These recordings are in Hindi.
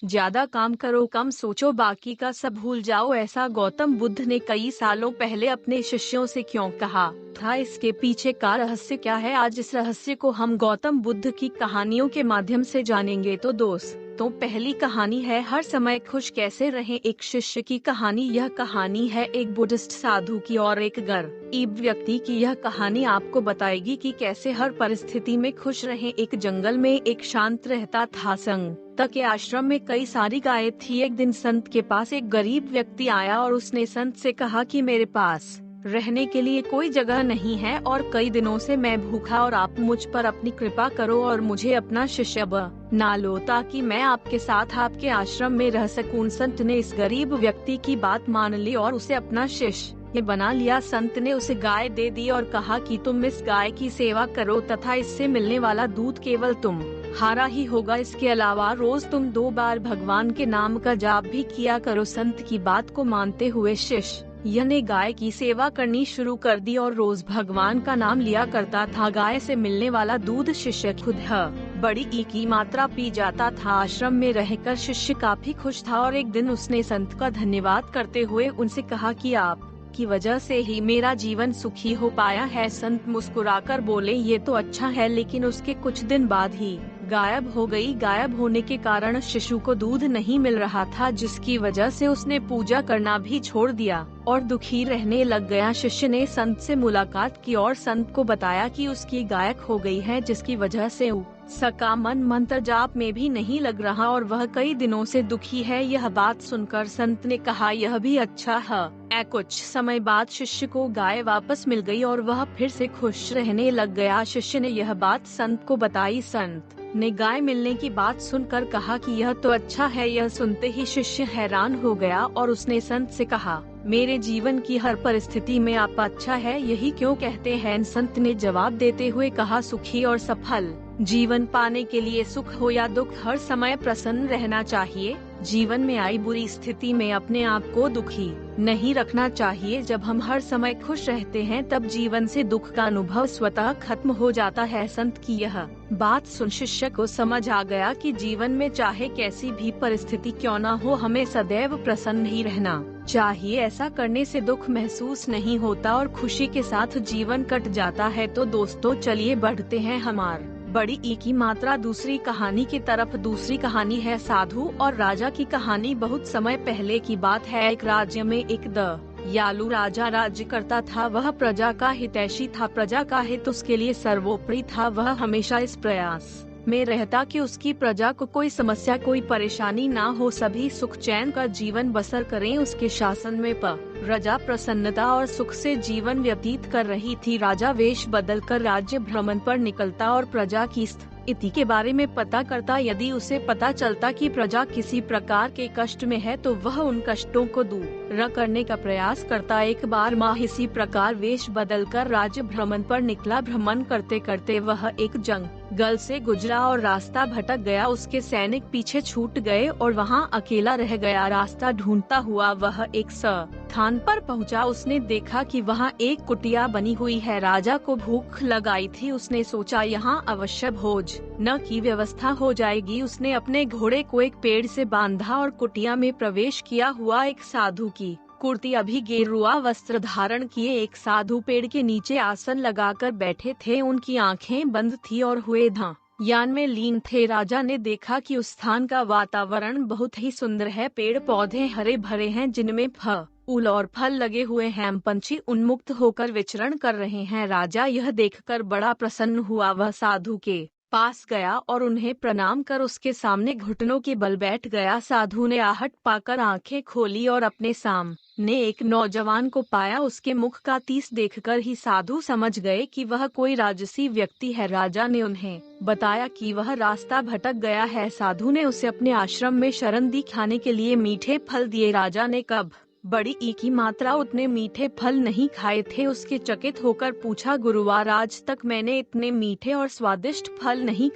ज्यादा काम करो, कम सोचो, बाकी का सब भूल जाओ। ऐसा गौतम बुद्ध ने कई सालों पहले अपने शिष्यों से क्यों कहा था? इसके पीछे का रहस्य क्या है? आज इस रहस्य को हम गौतम बुद्ध की कहानियों के माध्यम से जानेंगे। तो दोस्तों, पहली कहानी है हर समय खुश कैसे रहें। एक शिष्य की कहानी। यह कहानी है एक बुद्धिस्ट साधु की और एक गरीब व्यक्ति की। यह कहानी आपको बताएगी कि कैसे हर परिस्थिति में खुश रहें। एक जंगल में एक शांत रहता था संत के आश्रम में कई सारी गायें थी। एक दिन संत के पास एक गरीब व्यक्ति आया और उसने संत से कहा कि मेरे पास रहने के लिए कोई जगह नहीं है और कई दिनों से मैं भूखा, और आप मुझ पर अपनी कृपा करो और मुझे अपना शिष्य बना लो ताकि मैं आपके साथ आपके आश्रम में रह सकूं। संत ने इस गरीब व्यक्ति की बात मान ली और उसे अपना शिष्य बना लिया। संत ने उसे गाय दे दी और कहा कि तुम इस गाय की सेवा करो तथा इससे मिलने वाला दूध केवल तुम्हारा ही होगा। इसके अलावा रोज तुम 2 बार भगवान के नाम का जाप भी किया करो। संत की बात को मानते हुए शिष्य ने गाय की सेवा करनी शुरू कर दी और रोज भगवान का नाम लिया करता था। गाय से मिलने वाला दूध शिष्य खुद बड़ी की मात्रा पी जाता था। आश्रम में रहकर शिष्य काफी खुश था और एक दिन उसने संत का धन्यवाद करते हुए उनसे कहा कि आप की वजह से ही मेरा जीवन सुखी हो पाया है। संत मुस्कुराकर बोले, ये तो अच्छा है, लेकिन उसके कुछ दिन बाद ही गायब हो गई। गायब होने के कारण शिशु को दूध नहीं मिल रहा था, जिसकी वजह से उसने पूजा करना भी छोड़ दिया और दुखी रहने लग गया। शिष्य ने संत से मुलाकात की और संत को बताया कि उसकी गाय खो गई है, जिसकी वजह से उसका मन मंत्र जाप में भी नहीं लग रहा और वह कई दिनों से दुखी है। यह बात सुनकर संत ने कहा, यह भी अच्छा है। कुछ समय बाद शिष्य को गाय वापस मिल गई और वह फिर से खुश रहने लग गया। शिष्य ने यह बात संत को बताई। संत ने गाय मिलने की बात सुनकर कहा कि यह तो अच्छा है। यह सुनते ही शिष्य हैरान हो गया और उसने संत से कहा, मेरे जीवन की हर परिस्थिति में आप अच्छा है, यही क्यों कहते हैं? संत ने जवाब देते हुए कहा, सुखी और सफल जीवन पाने के लिए सुख हो या दुख, हर समय प्रसन्न रहना चाहिए। जीवन में आई बुरी स्थिति में अपने आप को दुखी नहीं रखना चाहिए। जब हम हर समय खुश रहते हैं तब जीवन से दुख का अनुभव स्वतः खत्म हो जाता है। संत की यह बात सुन शिष्य को समझ आ गया कि जीवन में चाहे कैसी भी परिस्थिति क्यों न हो, हमें सदैव प्रसन्न ही रहना चाहिए। ऐसा करने से दुख महसूस नहीं होता और खुशी के साथ जीवन कट जाता है। तो दोस्तों, चलिए बढ़ते हैं हमारे बड़ी ई की मात्रा दूसरी कहानी की तरफ। दूसरी कहानी है साधु और राजा की कहानी। बहुत समय पहले की बात है। एक राज्य में एक दयालु राजा राज्य करता था। वह प्रजा का हितैषी था। प्रजा का हित उसके लिए सर्वोपरि था। वह हमेशा इस प्रयास में रहता कि उसकी प्रजा को कोई समस्या, कोई परेशानी ना हो, सभी सुख चैन का जीवन बसर करें। उसके शासन में प्रजा प्रसन्नता और सुख से जीवन व्यतीत कर रही थी। राजा वेश बदलकर राज्य भ्रमण पर निकलता और प्रजा की स्थिति के बारे में पता करता। यदि उसे पता चलता कि प्रजा किसी प्रकार के कष्ट में है तो वह उन कष्टों को दूर करने का प्रयास करता। एक बार माह इसी प्रकार वेश बदलकर राज्य भ्रमण पर निकला। भ्रमण करते करते वह एक जंगल से गुजरा और रास्ता भटक गया। उसके सैनिक पीछे छूट गए और वहाँ अकेला रह गया। रास्ता ढूंढता हुआ वह एक स्थान पर पहुँचा। उसने देखा कि वहाँ एक कुटिया बनी हुई है। राजा को भूख लगाई थी। उसने सोचा, यहाँ अवश्य भोजन की व्यवस्था हो जाएगी। उसने अपने घोड़े को एक पेड़ से बांधा और कुटिया में प्रवेश किया। हुआ एक साधु की कुर्ती अभी गेरुआ वस्त्र धारण किए एक साधु पेड़ के नीचे आसन लगाकर बैठे थे। उनकी आंखें बंद थी और हुए ध्यान में लीन थे। राजा ने देखा कि उस स्थान का वातावरण बहुत ही सुंदर है। पेड़ पौधे हरे भरे हैं, जिनमें फूल और फल लगे हुए हैं। पंछी उन्मुक्त होकर विचरण कर रहे हैं। राजा यह देखकर बड़ा प्रसन्न हुआ। वह साधु के पास गया और उन्हें प्रणाम कर उसके सामने घुटनों के बल बैठ गया। साधु ने आहट पाकर आंखें खोली और अपने सामने एक नौजवान को पाया। उसके मुख का तीस देखकर ही साधु समझ गए कि वह कोई राजसी व्यक्ति है। राजा ने उन्हें बताया कि वह रास्ता भटक गया है। साधु ने उसे अपने आश्रम में शरण दी। खाने के लिए मीठे फल दिए। राजा ने कब बड़ी ई की मात्रा उतने मीठे फल नहीं खाए थे। उसके चकित होकर पूछा, गुरुवार, आज तक मैंने इतने मीठे और स्वादिष्ट फल नहीं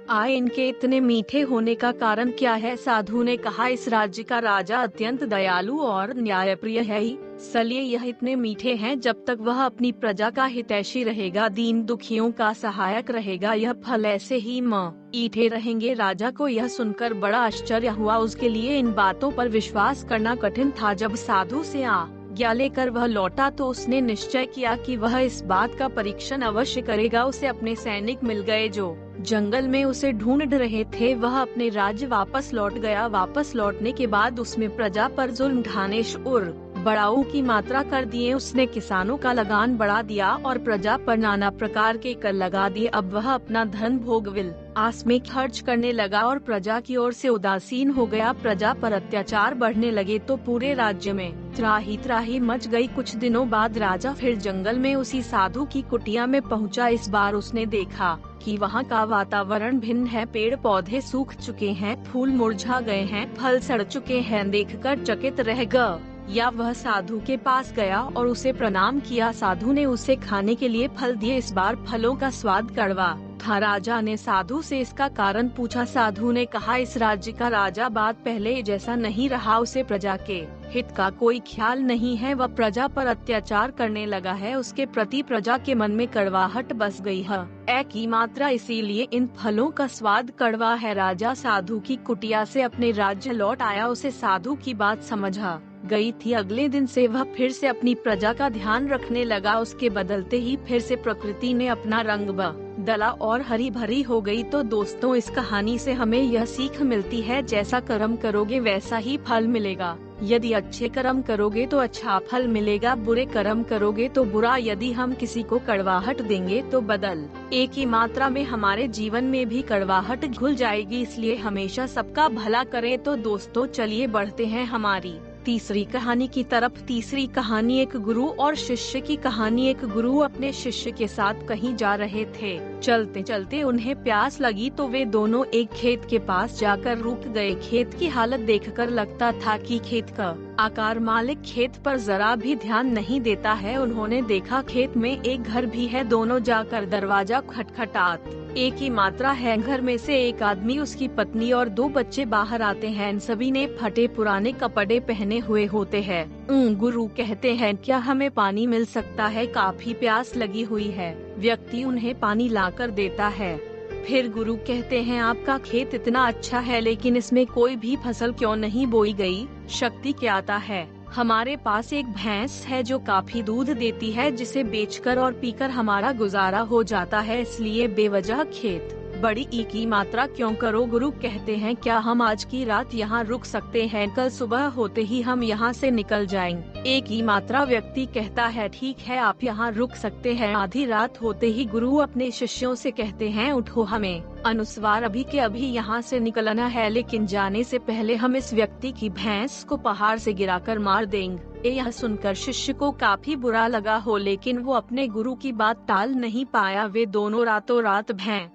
इनके इतने मीठे होने का कारण क्या है? साधु ने कहा, इस राज्य का राजा अत्यंत दयालु और न्यायप्रिय है ही, इसलिए यह इतने मीठे हैं। जब तक वह अपनी प्रजा का हितैषी रहेगा, दीन दुखियों का सहायक रहेगा, यह फल ऐसे ही मीठे रहेंगे। राजा को यह सुनकर बड़ा आश्चर्य हुआ। उसके लिए इन बातों पर विश्वास करना कठिन था। जब साधु से आज्ञा लेकर वह लौटा तो उसने निश्चय किया कि वह इस बात का परीक्षण अवश्य करेगा। उसे अपने सैनिक मिल गए जो जंगल में उसे ढूंढ रहे थे। वह अपने राज्य वापस लौट गया। वापस लौटने के बाद उसमें प्रजा पर जुल्म ढाने और बढ़ाऊ की मात्रा कर दिए। उसने किसानों का लगान बढ़ा दिया और प्रजा पर नाना प्रकार के कर लगा दिए। अब वह अपना धन भोगविल आस में खर्च करने लगा और प्रजा की ओर से उदासीन हो गया। प्रजा पर अत्याचार बढ़ने लगे तो पूरे राज्य में त्राही त्राही मच गई। कुछ दिनों बाद राजा फिर जंगल में उसी साधु की कुटिया में पहुंचा। इस बार उसने देखा कि वहाँ का वातावरण भिन्न है। पेड़ पौधे सूख चुके हैं, फूल मुरझा गए हैं, फल सड़ चुके हैं। देखकर चकित रह गया। वह साधु के पास गया और उसे प्रणाम किया। साधु ने उसे खाने के लिए फल दिए। इस बार फलों का स्वाद कड़वा था। राजा ने साधु से इसका कारण पूछा। साधु ने कहा, इस राज्य का राजा बात पहले जैसा नहीं रहा। उसे प्रजा के हित का कोई ख्याल नहीं है। वह प्रजा पर अत्याचार करने लगा है। उसके प्रति प्रजा के मन में कड़वाहट बस गई है। एक ही मात्रा, इसीलिए इन फलों का स्वाद कड़वा है। राजा साधु की कुटिया से अपने राज्य लौट आया। उसे साधु की बात समझ आ गई थी। अगले दिन से वह फिर से अपनी प्रजा का ध्यान रखने लगा। उसके बदलते ही फिर से प्रकृति ने अपना रंग बदला और हरी भरी हो गई। तो दोस्तों, इस कहानी से हमें यह सीख मिलती है, जैसा कर्म करोगे वैसा ही फल मिलेगा। यदि अच्छे कर्म करोगे तो अच्छा फल मिलेगा, बुरे कर्म करोगे तो बुरा। यदि हम किसी को कड़वाहट देंगे तो बदल एक ही मात्रा में हमारे जीवन में भी कड़वाहट घुल जाएगी। इसलिए हमेशा सबका भला करें। तो दोस्तों, चलिए बढ़ते हैं हमारी तीसरी कहानी की तरफ। तीसरी कहानी एक गुरु और शिष्य की कहानी। एक गुरु अपने शिष्य के साथ कहीं जा रहे थे। चलते चलते उन्हें प्यास लगी तो वे दोनों एक खेत के पास जाकर रुक गए। खेत की हालत देखकर लगता था कि खेत का आकार मालिक खेत पर जरा भी ध्यान नहीं देता है। उन्होंने देखा खेत में एक घर भी है। दोनों जाकर दरवाजा खटखटात एक ही मात्रा है। घर में से एक आदमी, उसकी पत्नी और 2 बच्चे बाहर आते हैं। इन सभी ने फटे पुराने कपड़े पहने हुए होते हैं। गुरु कहते हैं, क्या हमें पानी मिल सकता है? काफी प्यास लगी हुई है। व्यक्ति उन्हें पानी लाकर देता है। फिर गुरु कहते हैं, आपका खेत इतना अच्छा है लेकिन इसमें कोई भी फसल क्यों नहीं बोई गई? शक्ति क्या आता है? हमारे पास एक भैंस है जो काफी दूध देती है, जिसे बेचकर और पीकर हमारा गुजारा हो जाता है। इसलिए बेवजह खेत बड़ी की मात्रा क्यों करो? गुरु कहते हैं, क्या हम आज की रात यहाँ रुक सकते हैं? कल सुबह होते ही हम यहाँ से निकल जाएंगे। एक ही मात्रा व्यक्ति कहता है, ठीक है, आप यहाँ रुक सकते हैं। आधी रात होते ही गुरु अपने शिष्यों से कहते हैं, उठो, हमें अनुस्वार अभी के अभी यहाँ से निकलना है, लेकिन जाने से पहले हम इस व्यक्ति की भैंस को पहाड़ से गिराकर मार देंगे। यह सुनकर शिष्य को काफी बुरा लगा हो, लेकिन वो अपने गुरु की बात टाल नहीं पाया। वे दोनों रातों रात भैंस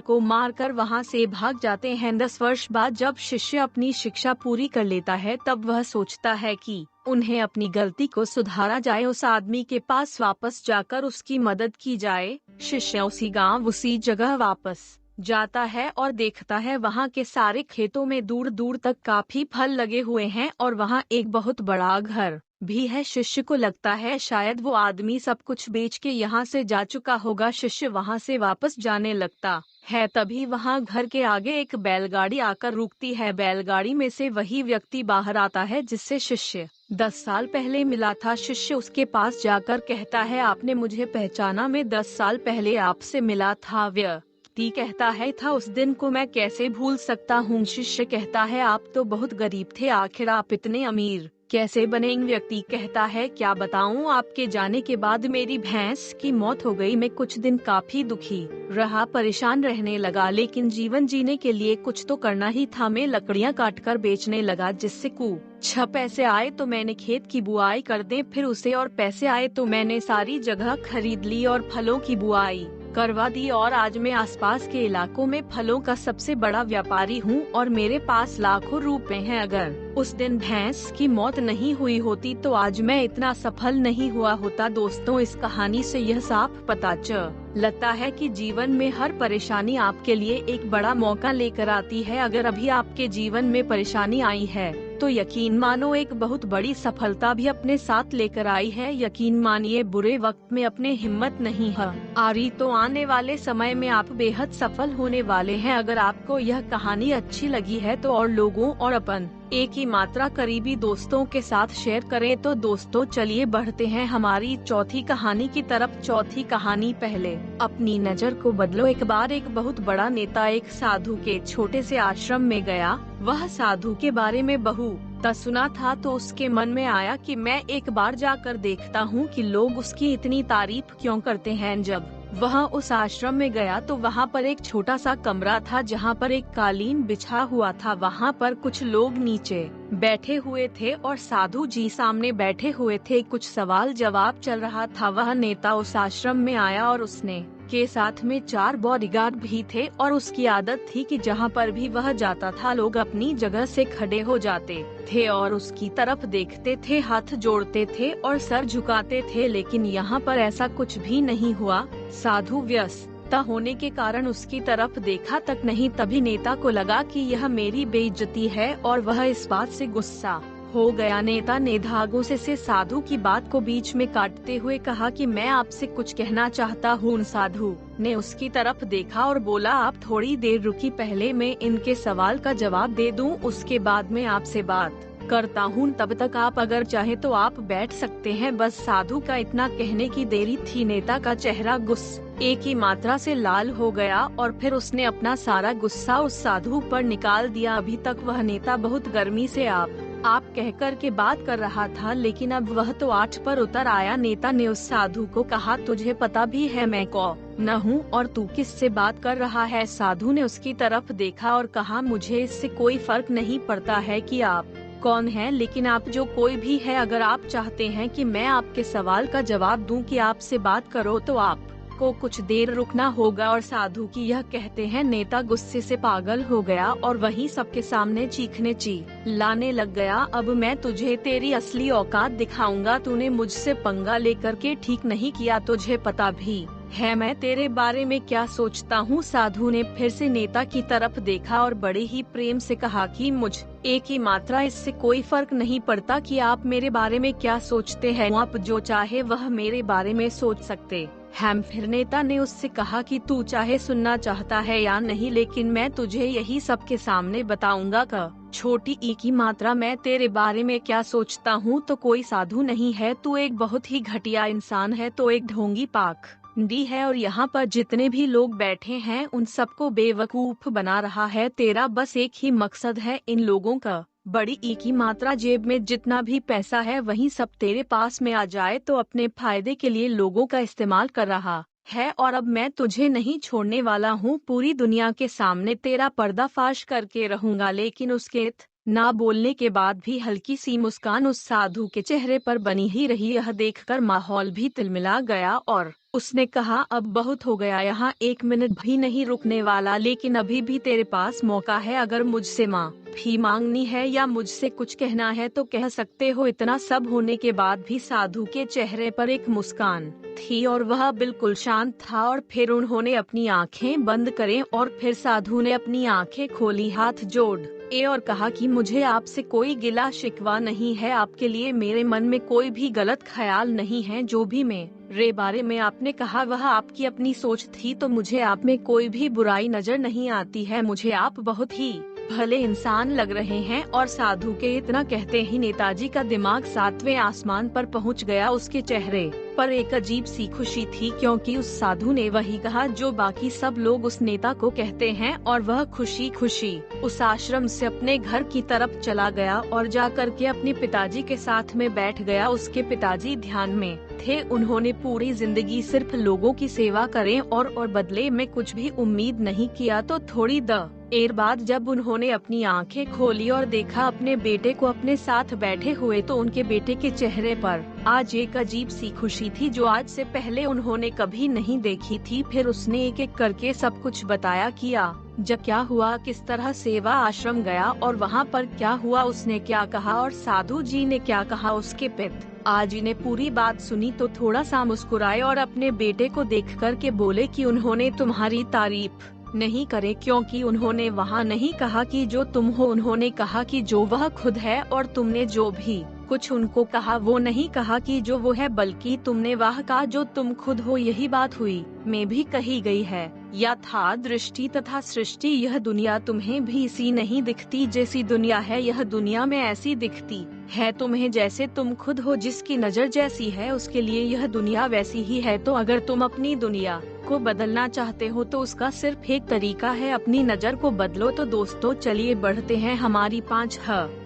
को मारकर वहाँ से भाग जाते हैं। 10 वर्ष बाद जब शिष्य अपनी शिक्षा पूरी कर लेता है, तब वह सोचता है कि उन्हें अपनी गलती को सुधारा जाए। उस आदमी के पास वापस जाकर उसकी मदद की जाए। शिष्य उसी गांव उसी जगह वापस जाता है और देखता है वहाँ के सारे खेतों में दूर दूर तक काफी फल लगे हुए हैं और वहाँ एक बहुत बड़ा घर भी है। शिष्य को लगता है शायद वो आदमी सब कुछ बेच के यहाँ से जा चुका होगा। शिष्य वहाँ से वापस जाने लगता है। तभी वहाँ घर के आगे एक बैलगाड़ी आकर रुकती है। बैलगाड़ी में से वही व्यक्ति बाहर आता है जिससे शिष्य 10 साल पहले मिला था। शिष्य उसके पास जाकर कहता है, आपने मुझे पहचाना? मैं 10 साल पहले आपसे मिला था। व्यक्ति कहता है, था, उस दिन को मैं कैसे भूल सकता हूँ? शिष्य कहता है, आप तो बहुत गरीब थे, आखिर आप इतने अमीर कैसे बनेंगे? व्यक्ति कहता है, क्या बताऊं, आपके जाने के बाद मेरी भैंस की मौत हो गई। मैं कुछ दिन काफी दुखी रहा, परेशान रहने लगा, लेकिन जीवन जीने के लिए कुछ तो करना ही था। मैं लकड़ियां काटकर बेचने लगा, जिससे कुछ पैसे आए तो मैंने खेत की बुआई कर दी। फिर उसे और पैसे आए तो मैंने सारी जगह खरीद ली और फलों की बुआई करवा दी और आज मैं आसपास के इलाकों में फलों का सबसे बड़ा व्यापारी हूँ और मेरे पास लाखों रुपए हैं। अगर उस दिन भैंस की मौत नहीं हुई होती तो आज मैं इतना सफल नहीं हुआ होता। दोस्तों, इस कहानी से यह साफ पता चलता है कि जीवन में हर परेशानी आपके लिए एक बड़ा मौका लेकर आती है। अगर अभी आपके जीवन में परेशानी आई है तो यकीन मानो एक बहुत बड़ी सफलता भी अपने साथ लेकर आई है। यकीन मानिए, बुरे वक्त में अपने हिम्मत नहीं है आ रही तो आने वाले समय में आप बेहद सफल होने वाले हैं। अगर आपको यह कहानी अच्छी लगी है तो और लोगों और अपन एक ही मात्रा करीबी दोस्तों के साथ शेयर करें। तो दोस्तों, चलिए बढ़ते हैं हमारी चौथी कहानी की तरफ। चौथी कहानी, पहले अपनी नजर को बदलो। एक बार एक बहुत बड़ा नेता एक साधु के छोटे से आश्रम में गया। वह साधु के बारे में बहुत सुना था तो उसके मन में आया कि मैं एक बार जाकर देखता हूँ कि लोग उसकी इतनी तारीफ क्यों करते हैं। जब वह उस आश्रम में गया तो वहाँ पर एक छोटा सा कमरा था जहाँ पर एक कालीन बिछा हुआ था। वहाँ पर कुछ लोग नीचे बैठे हुए थे और साधु जी सामने बैठे हुए थे। कुछ सवाल जवाब चल रहा था। वह नेता उस आश्रम में आया और उसने के साथ में 4 बॉडीगार्ड भी थे और उसकी आदत थी कि जहाँ पर भी वह जाता था लोग अपनी जगह से खड़े हो जाते थे और उसकी तरफ देखते थे, हाथ जोड़ते थे और सर झुकाते थे। लेकिन यहाँ पर ऐसा कुछ भी नहीं हुआ। साधु व्यस्त होने के कारण उसकी तरफ देखा तक नहीं। तभी नेता को लगा कि यह मेरी बेइज्जती है और वह इस बात से गुस्सा हो गया। नेता ने धागों से साधु की बात को बीच में काटते हुए कहा कि मैं आपसे कुछ कहना चाहता हूँ। साधु ने उसकी तरफ देखा और बोला, आप थोड़ी देर रुकी, पहले मैं इनके सवाल का जवाब दे दूं, उसके बाद मैं आपसे बात करता हूँ। तब तक आप अगर चाहे तो आप बैठ सकते हैं। बस साधु का इतना कहने की देरी थी। नेता का चेहरा गुस्से एक ही मात्रा से लाल हो गया और फिर उसने अपना सारा गुस्सा उस साधु पर निकाल दिया। अभी तक वह नेता बहुत गर्मी से आप कहकर के बात कर रहा था, लेकिन अब वह तो 8 पर उतर आया। नेता ने उस साधु को कहा, तुझे पता भी है मैं कौन हूँ और तू किससे बात कर रहा है? साधु ने उसकी तरफ देखा और कहा, मुझे इससे कोई फर्क नहीं पड़ता है कि आप कौन हैं, लेकिन आप जो कोई भी है, अगर आप चाहते हैं कि मैं आपके सवाल का जवाब दूं कि आपसे बात करो तो आप को कुछ देर रुकना होगा। और साधु की यह कहते हैं नेता गुस्से से पागल हो गया और वहीं सबके सामने चीखने चिल्लाने लग गया। अब मैं तुझे तेरी असली औकात दिखाऊंगा। तूने मुझसे पंगा लेकर के ठीक नहीं किया, तुझे पता भी है मैं तेरे बारे में क्या सोचता हूँ। साधु ने फिर से नेता की तरफ देखा और बड़े ही प्रेम से कहा कि मुझ एक ही मात्रा इससे कोई फर्क नहीं पड़ता कि आप मेरे बारे में क्या सोचते हैं। आप जो चाहे वह मेरे बारे में सोच सकते हैं। फिर नेता ने उससे कहा कि तू चाहे सुनना चाहता है या नहीं, लेकिन मैं तुझे यही सबके सामने बताऊंगा कि छोटी ई की मात्रा मैं तेरे बारे में क्या सोचता हूँ। तो कोई साधु नहीं है, तू एक बहुत ही घटिया इंसान है, तो एक ढोंगी पाक डी है और यहाँ पर जितने भी लोग बैठे हैं उन सबको बेवकूफ बना रहा है। तेरा बस एक ही मकसद है, इन लोगों का बड़ी ई की मात्रा जेब में जितना भी पैसा है वही सब तेरे पास में आ जाए, तो अपने फायदे के लिए लोगों का इस्तेमाल कर रहा है। और अब मैं तुझे नहीं छोड़ने वाला हूँ, पूरी दुनिया के सामने तेरा पर्दाफाश करके रहूंगा। लेकिन उसके ना बोलने के बाद भी हल्की सी मुस्कान उस साधु के चेहरे पर बनी ही रही। यह देखकर माहौल भी तिलमिला गया और उसने कहा, अब बहुत हो गया, यहाँ 1 मिनट भी नहीं रुकने वाला, लेकिन अभी भी तेरे पास मौका है। अगर मुझसे माफी मांगनी है या मुझसे कुछ कहना है तो कह सकते हो। इतना सब होने के बाद भी साधु के चेहरे पर एक मुस्कान थी और वह बिल्कुल शांत था। और फिर उन्होंने अपनी आंखें बंद करें और फिर साधु ने अपनी आंखें खोली, हाथ जोड़ और कहा कि मुझे आपसे कोई गिला शिकवा नहीं है, आपके लिए मेरे मन में कोई भी गलत ख्याल नहीं है। जो भी मेरे बारे में आपने कहा वह आपकी अपनी सोच थी, तो मुझे आप में कोई भी बुराई नजर नहीं आती है। मुझे आप बहुत ही भले इंसान लग रहे हैं। और साधु के इतना कहते ही नेताजी का दिमाग 7वें आसमान पर पहुंच गया। उसके चेहरे पर एक अजीब सी खुशी थी, क्योंकि उस साधु ने वही कहा जो बाकी सब लोग उस नेता को कहते हैं। और वह खुशी खुशी उस आश्रम से अपने घर की तरफ चला गया और जाकर के अपने पिताजी के साथ में बैठ गया। उसके पिताजी ध्यान में थे। उन्होंने पूरी जिंदगी सिर्फ लोगों की सेवा करें और बदले में कुछ भी उम्मीद नहीं किया। तो थोड़ी देर बाद जब उन्होंने अपनी आंखें खोली और देखा अपने बेटे को अपने साथ बैठे हुए, तो उनके बेटे के चेहरे पर आज एक अजीब सी खुशी थी जो आज से पहले उन्होंने कभी नहीं देखी थी। फिर उसने एक एक करके सब कुछ बताया, किया जब क्या हुआ, किस तरह सेवा आश्रम गया और वहाँ पर क्या हुआ, उसने क्या कहा और साधु जी ने क्या कहा। उसके पिता आज इन्हें पूरी बात सुनी तो थोड़ा सा मुस्कुराए और अपने बेटे को देख कर के बोले कि उन्होंने तुम्हारी तारीफ नहीं करे, क्योंकि उन्होंने वहाँ नहीं कहा कि जो तुम हो, उन्होंने कहा कि जो वह खुद है, और तुमने जो भी कुछ उनको कहा वो नहीं कहा कि जो वो है, बल्कि तुमने वह कहा जो तुम खुद हो। यही बात हुई में भी कही गई है, यथा दृष्टि तथा सृष्टि। यह दुनिया तुम्हें भी इसी नहीं दिखती जैसी दुनिया है, यह दुनिया में ऐसी दिखती है तुम्हें जैसे तुम खुद हो। जिसकी नजर जैसी है उसके लिए यह दुनिया वैसी ही है। तो अगर तुम अपनी दुनिया को बदलना चाहते हो तो उसका सिर्फ एक तरीका है, अपनी नजर को बदलो। तो दोस्तों चलिए बढ़ते हैं हमारी 5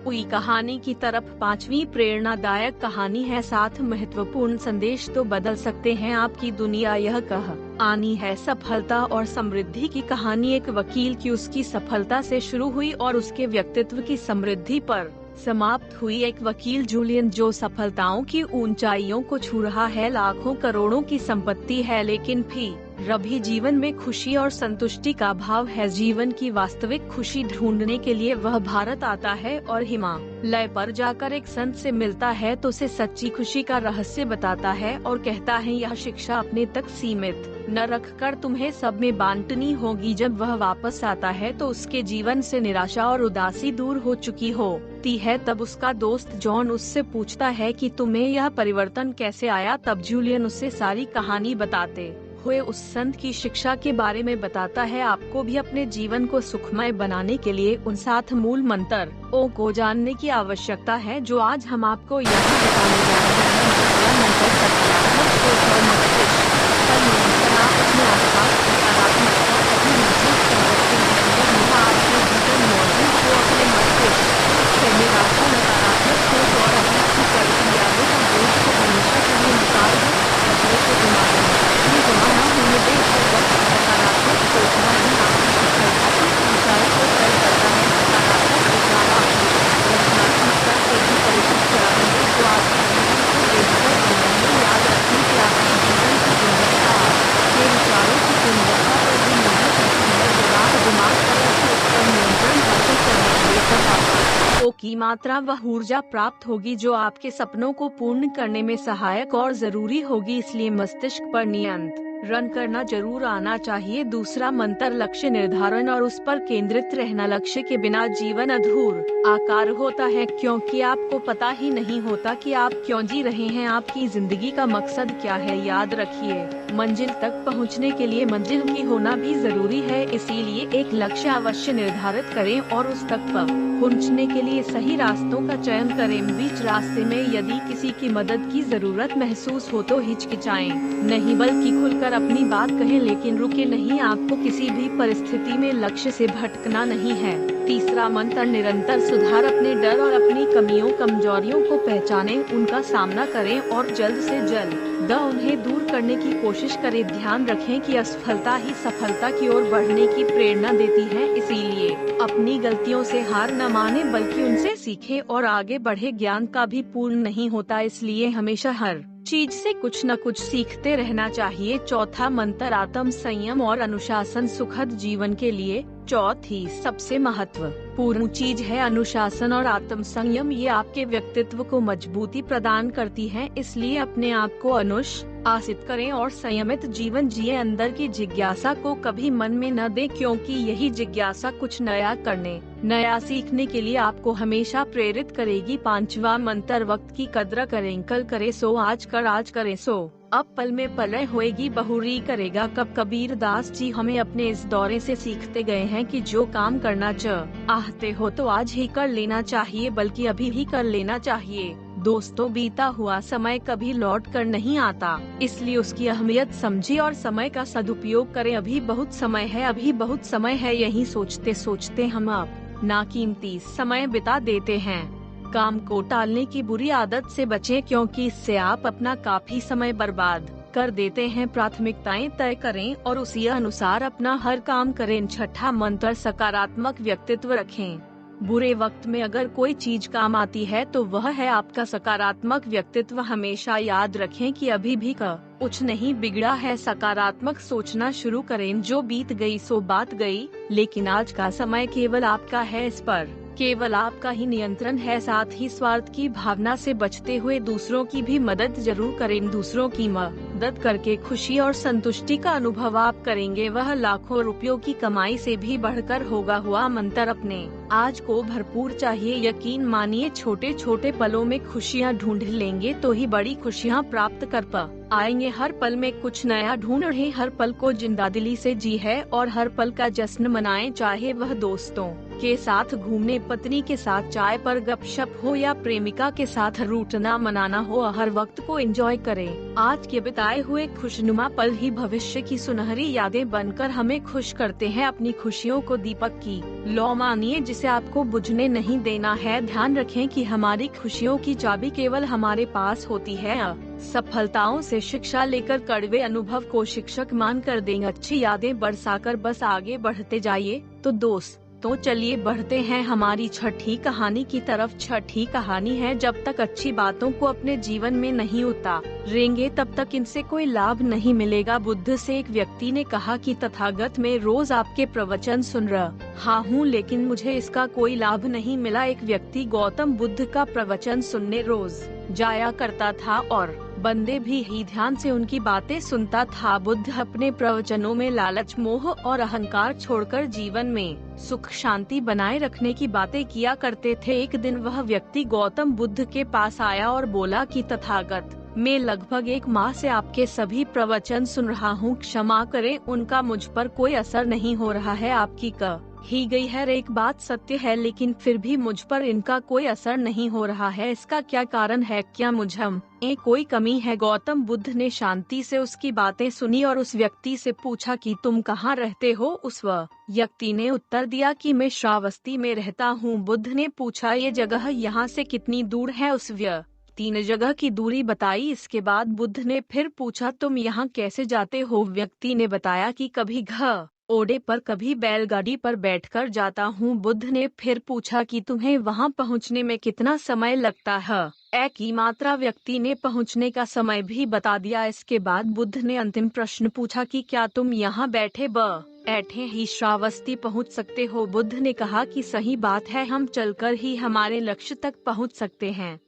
हुई कहानी की तरफ। 5वीं प्रेरणादायक कहानी है 7 महत्वपूर्ण संदेश तो बदल सकते हैं आपकी दुनिया। यह कहानी है सफलता और समृद्धि की कहानी। एक वकील की उसकी सफलता से शुरू हुई और उसके व्यक्तित्व की समृद्धि पर समाप्त हुई। एक वकील जूलियन जो सफलताओं की ऊंचाइयों को छू रहा है, लाखों करोड़ों की संपत्ति है, लेकिन फिर भी जीवन में खुशी और संतुष्टि का अभाव है। जीवन की वास्तविक खुशी ढूंढने के लिए वह भारत आता है और हिमालय पर जाकर एक संत से मिलता है तो उसे सच्ची खुशी का रहस्य बताता है और कहता है यह शिक्षा अपने तक सीमित न रखकर तुम्हें सब में बांटनी होगी। जब वह वापस आता है तो उसके जीवन से निराशा और उदासी दूर हो चुकी होती है। तब उसका दोस्त जॉन उससे पूछता है कि तुम्हें यह परिवर्तन कैसे आया। तब जूलियन उससे सारी कहानी बताते हुए उस संत की शिक्षा के बारे में बताता है। आपको भी अपने जीवन को सुखमय बनाने के लिए उन 7 मूल मंत्रों को जानने की आवश्यकता है जो आज हम आपको यहाँ बताने जा रहे हैं। पहला मंत्र सकारात्मक सोच और मस्तिष्क पर नियंत्रण। आप अपने आसपास सकारात्मकता कभी महसूस कर सकते हैं जब यह आपके भीतर मौजूद हो। अपने मस्तिष्क से निराशा, नकारात्मक सोच और अतीत की कड़वी यादों का बोझ को हमेशा के लिए निकाल दो। खतरे को दिमाग में जमा न होने दें। हर वक्त सकारात्मक सोचना ही आपकी सफलता की ऊंचाई को तय करता है। सकारात्मक विचार आपकी रचनात्मकता से भी परिचित कराएंगे जो आपके जीवन को बेहतर बनाएंगे। याद रखें कि आपके जीवन की गुणवत्ता आपके विचारों की गुणवत्ता पर भी निर्भर करती है। जब आप दिमाग पर और सोच पर नियंत्रण हासिल करेंगे तब आपको की मात्रा वह ऊर्जा प्राप्त होगी जो आपके सपनों को पूर्ण करने में सहायक और जरूरी होगी। इसलिए मस्तिष्क पर नियंत्रण करना जरूर आना चाहिए। दूसरा मंत्र लक्ष्य निर्धारण और उस पर केंद्रित रहना। लक्ष्य के बिना जीवन अधूरा आकार होता है क्योंकि आपको पता ही नहीं होता कि आप क्यों जी रहे हैं, आपकी जिंदगी का मकसद क्या है। याद रखिए मंजिल तक पहुंचने के लिए मंजिल की होना भी जरूरी है। इसीलिए एक लक्ष्य अवश्य निर्धारित करें और उस तक पहुंचने के लिए सही रास्तों का चयन करें। बीच रास्ते में यदि किसी की मदद की जरूरत महसूस हो तो हिचकिचाएं नहीं बल्कि खुलकर अपनी बात कहें, लेकिन रुके नहीं। आपको किसी भी परिस्थिति में लक्ष्य से भटकना नहीं है। तीसरा मंत्र निरंतर सुधार। अपने डर और अपनी कमियों कमजोरियों को पहचानें, उनका सामना करें और जल्द से जल्द उन्हें दूर करने की कोशिश करें। ध्यान रखें कि असफलता ही सफलता की ओर बढ़ने की प्रेरणा देती है। इसीलिए अपनी गलतियों से हार न माने बल्कि उनसे सीखें और आगे बढ़े। ज्ञान का भी पूर्ण नहीं होता, इसलिए हमेशा हर चीज से कुछ न कुछ सीखते रहना चाहिए। चौथा मंत्र आत्म संयम और अनुशासन। सुखद जीवन के लिए चौथी सबसे महत्वपूर्ण चीज है अनुशासन और आत्म संयम। ये आपके व्यक्तित्व को मजबूती प्रदान करती है। इसलिए अपने आप को अनुशासित करें और संयमित जीवन जिए। अंदर की जिज्ञासा को कभी मन में न दें क्योंकि यही जिज्ञासा कुछ नया करने, नया सीखने के लिए आपको हमेशा प्रेरित करेगी। पांचवा मंत्र वक्त की कद्र करें। कल करे सो आज कर, आज करे सो अब पल में पलय होएगी बहुरी करेगा कब। कबीर दास जी हमें अपने इस दौरे से सीखते गए हैं कि जो काम करना चाहते हो तो आज ही कर लेना चाहिए, बल्कि अभी ही कर लेना चाहिए। दोस्तों बीता हुआ समय कभी लौट कर नहीं आता, इसलिए उसकी अहमियत समझिए और समय का सदुपयोग करें। अभी बहुत समय है, अभी बहुत समय है। यही सोचते सोचते हम अपना कीमती समय बिता देते हैं। काम को टालने की बुरी आदत से बचें क्योंकि इससे आप अपना काफी समय बर्बाद कर देते हैं। प्राथमिकताएं तय करें और उसी अनुसार अपना हर काम करें। छठा मंत्र सकारात्मक व्यक्तित्व रखें। बुरे वक्त में अगर कोई चीज काम आती है तो वह है आपका सकारात्मक व्यक्तित्व। हमेशा याद रखें कि अभी भी कुछ नहीं बिगड़ा है। सकारात्मक सोचना शुरू करें। जो बीत गई सो बात गई, लेकिन आज का समय केवल आपका है, इस पर केवल आपका ही नियंत्रण है। साथ ही स्वार्थ की भावना से बचते हुए दूसरों की भी मदद जरूर करें। दूसरों की मदद करके खुशी और संतुष्टि का अनुभव आप करेंगे, वह लाखों रुपयों की कमाई से भी बढ़कर होगा। हुआ मंत्र अपने आज को भरपूर चाहिए। यकीन मानिए, छोटे छोटे पलों में खुशियाँ ढूंढ लेंगे तो ही बड़ी खुशियाँ प्राप्त कर आएंगे। हर पल में कुछ नया ढूंढ रहे, हर पल को जिंदादिली से जी है और हर पल का जश्न मनाएं। चाहे वह दोस्तों के साथ घूमने, पत्नी के साथ चाय पर गपशप हो या प्रेमिका के साथ रूठना मनाना हो, हर वक्त को एंजॉय करें। आज के बिताए हुए खुशनुमा पल ही भविष्य की सुनहरी यादें बनकर हमें खुश करते हैं। अपनी खुशियों को दीपक की लौ मानिए, जिसे आपको बुझने नहीं देना है। ध्यान रखें कि हमारी खुशियों की चाबी केवल हमारे पास होती है। सफलताओं से शिक्षा लेकर कड़वे अनुभव को शिक्षक मान कर दें। अच्छी यादें बरसाकर बस आगे बढ़ते जाइए। तो चलिए बढ़ते हैं हमारी छठी कहानी की तरफ। छठी कहानी है, जब तक अच्छी बातों को अपने जीवन में नहीं उतारेंगे तब तक इनसे कोई लाभ नहीं मिलेगा। बुद्ध से एक व्यक्ति ने कहा कि तथागत, मैं रोज आपके प्रवचन सुन रहा हूँ, लेकिन मुझे इसका कोई लाभ नहीं मिला। एक व्यक्ति गौतम बुद्ध का प्रवचन सुनने रोज जाया करता था और बंदे भी ही ध्यान से उनकी बातें सुनता था। बुद्ध अपने प्रवचनों में लालच, मोह और अहंकार छोड़कर जीवन में सुख शांति बनाए रखने की बातें किया करते थे। एक दिन वह व्यक्ति गौतम बुद्ध के पास आया और बोला कि तथागत, मैं लगभग 1 माह से आपके सभी प्रवचन सुन रहा हूँ, क्षमा करें, उनका मुझ पर कोई असर नहीं हो रहा है। आपकी ही गई है एक बात सत्य है, लेकिन फिर भी मुझ पर इनका कोई असर नहीं हो रहा है। इसका क्या कारण है? क्या मुझ में कोई कमी है? गौतम बुद्ध ने शांति से उसकी बातें सुनी और उस व्यक्ति से पूछा कि तुम कहाँ रहते हो? उस व्यक्ति ने उत्तर दिया कि मैं श्रावस्ती में रहता हूँ। बुद्ध ने पूछा, ये जगह यहाँ से कितनी दूर है? उस व्यक्ति ने जगह की दूरी बताई। इसके बाद बुद्ध ने फिर पूछा, तुम यहाँ कैसे जाते हो? व्यक्ति ने बताया कि कभी घोड़े पर, कभी बैलगाड़ी पर बैठकर जाता हूँ। बुद्ध ने फिर पूछा कि तुम्हें वहाँ पहुँचने में कितना समय लगता है? एक ही मात्रा व्यक्ति ने पहुँचने का समय भी बता दिया। इसके बाद बुद्ध ने अंतिम प्रश्न पूछा कि क्या तुम यहाँ बैठे ही श्रावस्ती पहुँच सकते हो? बुद्ध ने कहा कि सही बात है, हम चलकर ही हमारे लक्ष्य तक पहुँच सकते हैं।